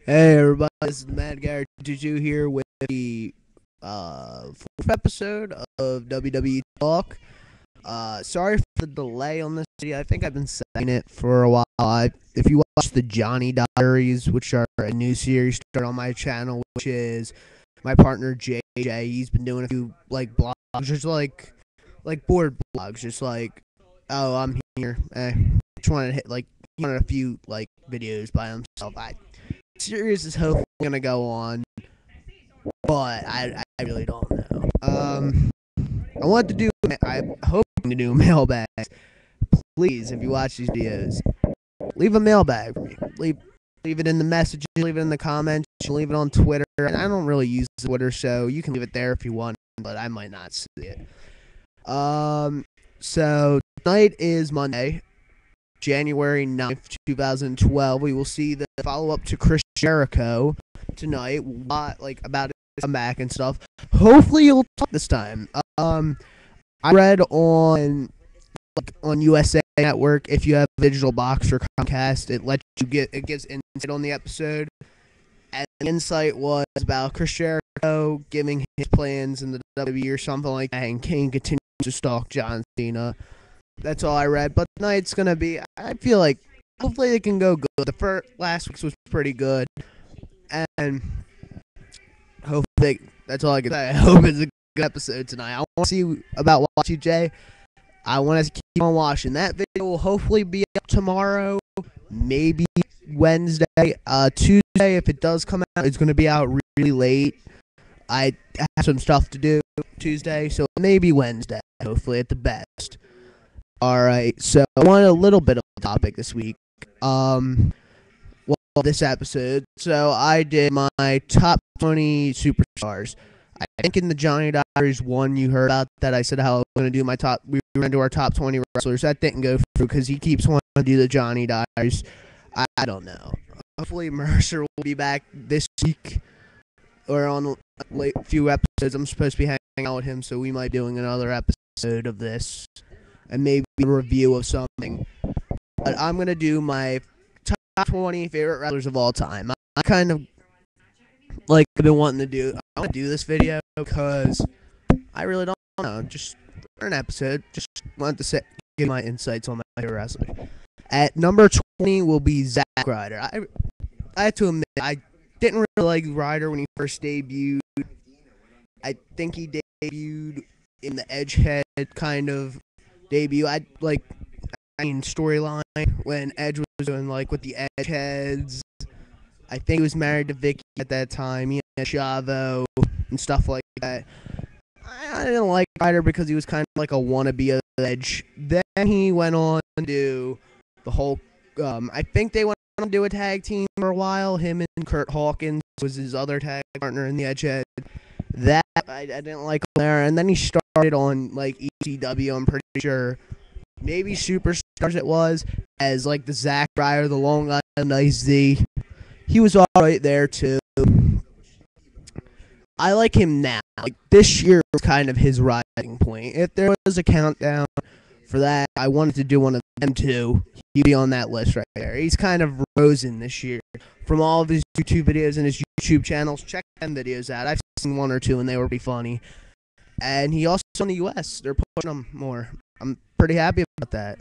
Hey everybody, this is Mad Garrett 22 here with the fourth episode of WWE Talk. Sorry for the delay on this video. I think I've been saying it for a while. If you watch the Johnny Diaries, which are a new series started on my channel, which is my partner JJ, he's been doing a few like blogs, just like board blogs, just like, oh, I'm here. Just wanted to hit like he wanted a few like videos by himself. Series is hopefully gonna go on, but I really don't know. I want to do. I'm hoping to do mailbags. Please, if you watch these videos, leave a mailbag for me. Leave it in the messages, leave it in the comments, leave it on Twitter. And I don't really use Twitter, so you can leave it there if you want, but I might not see it. So tonight is Monday, January 9th, 2012. We will see the follow-up to Chris Jericho tonight, like about his comeback and stuff. Hopefully you'll talk this time. I read on USA Network, if you have a digital box for Comcast, it gives insight on the episode. And the insight was about Chris Jericho giving his plans in the WWE or something like that, and Kane continues to stalk John Cena. That's all I read. But tonight's gonna be. I feel like hopefully they can go good. The last week's was pretty good, and hopefully that's all I can say. I hope it's a good episode tonight. I want to see about watching Jay. I want to keep on watching. That video will hopefully be up tomorrow, maybe Wednesday. Tuesday, if it does come out, it's gonna be out really late. I have some stuff to do Tuesday, so maybe Wednesday. Hopefully, at the best. Alright, so I want a little bit of a topic this week. This episode. So I did my top 20 superstars. I think in the Johnny Diaries one you heard about that. I said how I was going to do we were going to do our top 20 wrestlers. That didn't go through because he keeps wanting to do the Johnny Diaries. I don't know. Hopefully Mercer will be back this week or on a few episodes. I'm supposed to be hanging out with him, so we might be doing another episode of this. And maybe a review of something. But I'm going to do my top 20 favorite wrestlers of all time. I kind of like I've been wanting to do. I want to do this video because I really don't know. Just for an episode, just wanted to give my insights on my favorite wrestler. At number 20 will be Zack Ryder. I have to admit, I didn't really like Ryder when he first debuted. I think he debuted in the Edgehead kind of debut. Storyline when Edge was doing like with the Edgeheads. I think he was married to Vicky at that time. He had Chavo and stuff like that. I didn't like Ryder because he was kind of like a wannabe of Edge. Then he went on to do the whole. I think they went on to do a tag team for a while. Him and Kurt Hawkins was his other tag partner in the Edgehead. That I didn't like him there. And then he started on like ECW. I'm pretty sure. Maybe Superstars it was, as like the Zack Ryder, the Long Island Ice Z. He was alright there too. I like him now. Like this year was kind of his rising point. If there was a countdown for that, I wanted to do one of them too. He'd be on that list right there. He's kind of risen this year from all of his YouTube videos and his YouTube channels. Check them videos out. I've seen one or two and they were pretty funny. And he also in the US. They're pushing him more. I'm pretty happy about that.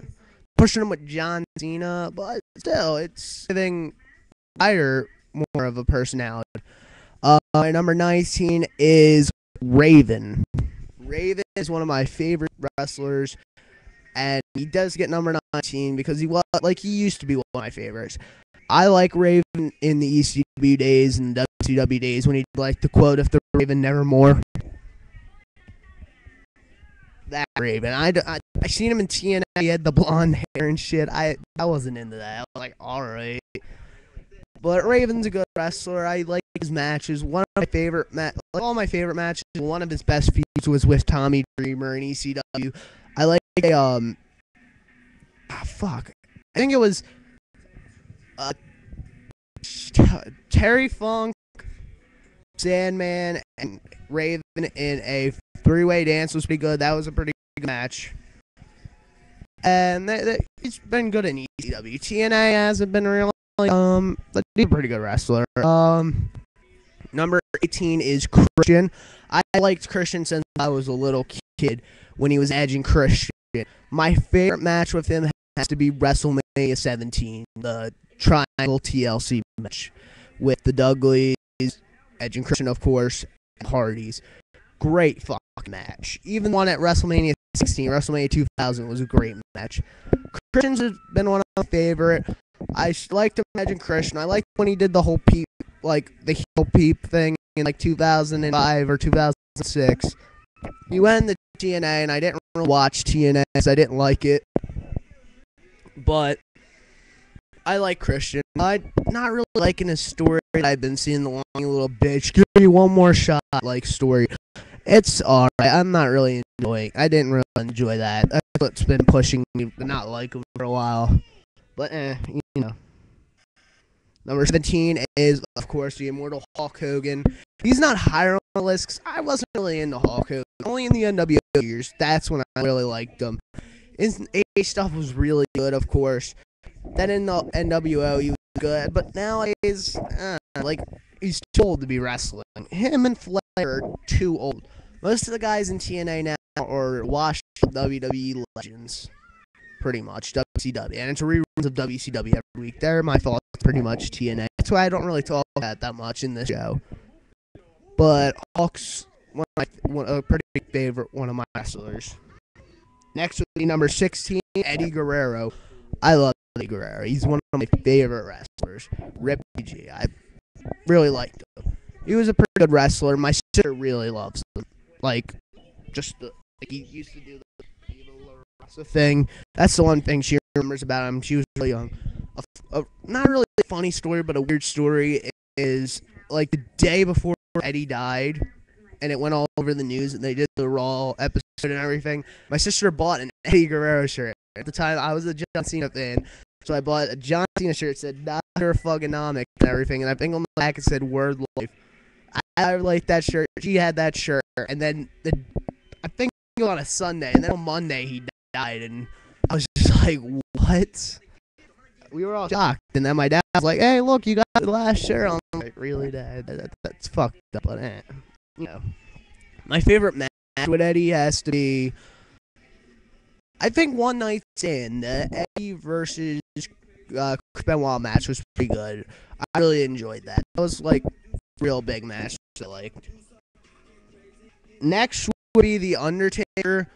Pushing him with John Cena, but still, it's giving Ryder more of a personality. Number 19 is Raven. Raven is one of my favorite wrestlers, and he does get number 19 because he used to be one of my favorites. I like Raven in the ECW days and WCW days when he like the quote, "If the Raven nevermore." That Raven. I seen him in TNA. He had the blonde hair and shit. I wasn't into that. I was like, alright. But Raven's a good wrestler. I like his matches. One of my favorite all my favorite matches. One of his best feuds was with Tommy Dreamer in ECW. I like I think it was Terry Funk, Sandman, and Raven in a three-way dance was pretty good. That was a pretty good match. And he's been good in ECW. TNA hasn't been real he's a pretty good wrestler. Number 18 is Christian. I liked Christian since I was a little kid when he was edging Christian. My favorite match with him has to be WrestleMania 17, the Triangle TLC match with the Dudleys, Edge and Christian, of course, and Hardys. Great fucking match. Even one at WrestleMania 16, WrestleMania 2000 was a great match. Christian's has been one of my favorite. I liked him Edge and Christian. I liked when he did the whole peep, like the heel peep thing in like 2005 or 2006. He went in the TNA, and I didn't really watch TNA because I didn't like it. But I like Christian. I'm not really liking his story that I've been seeing, the long little bitch, give me one more shot like story. It's alright. I'm not really enjoying. I didn't really enjoy that. That's what's been pushing me to not like him for a while. But you know. Number 17 is, of course, the immortal Hulk Hogan. He's not higher on the list because I wasn't really into Hulk Hogan. Only in the NWO years. That's when I really liked him. His AA stuff was really good, of course. Then in the NWO, he was good. But nowadays, like, he's too old to be wrestling. Him and Flair are too old. Most of the guys in TNA now are washed WWE legends. Pretty much, WCW. And it's reruns of WCW every week. They're my thoughts, pretty much TNA. That's why I don't really talk about that much in this show. But Hulk's a pretty big favorite, one of my wrestlers. Next would be number 16, Eddie Guerrero. I love Eddie Guerrero. He's one of my favorite wrestlers. Rip PG. I really liked him. He was a pretty good wrestler. My sister really loves him. Like, he used to do the thing. That's the one thing she remembers about him. She was really young. Not really a funny story, but a weird story is, like, the day before Eddie died, and it went all over the news, and they did the Raw episode and everything. My sister bought an Eddie Guerrero shirt. At the time, I was a John Cena fan, so I bought a John Cena shirt that said Dr. Fugonomic and everything, and I think on the back it said Word Life. I liked that shirt. She had that shirt, and then I think it was on a Sunday, and then on Monday he died, and I was just like, what? We were all shocked, and then my dad was like, hey, look, you got the last shirt on. I'm like, really, Dad? That's fucked up, but you know. My favorite match with Eddie has to be, I think, One Night Stand. The Eddie versus Chris Benoit match was pretty good. I really enjoyed that. That was, like, real big match I liked. Next would be The Undertaker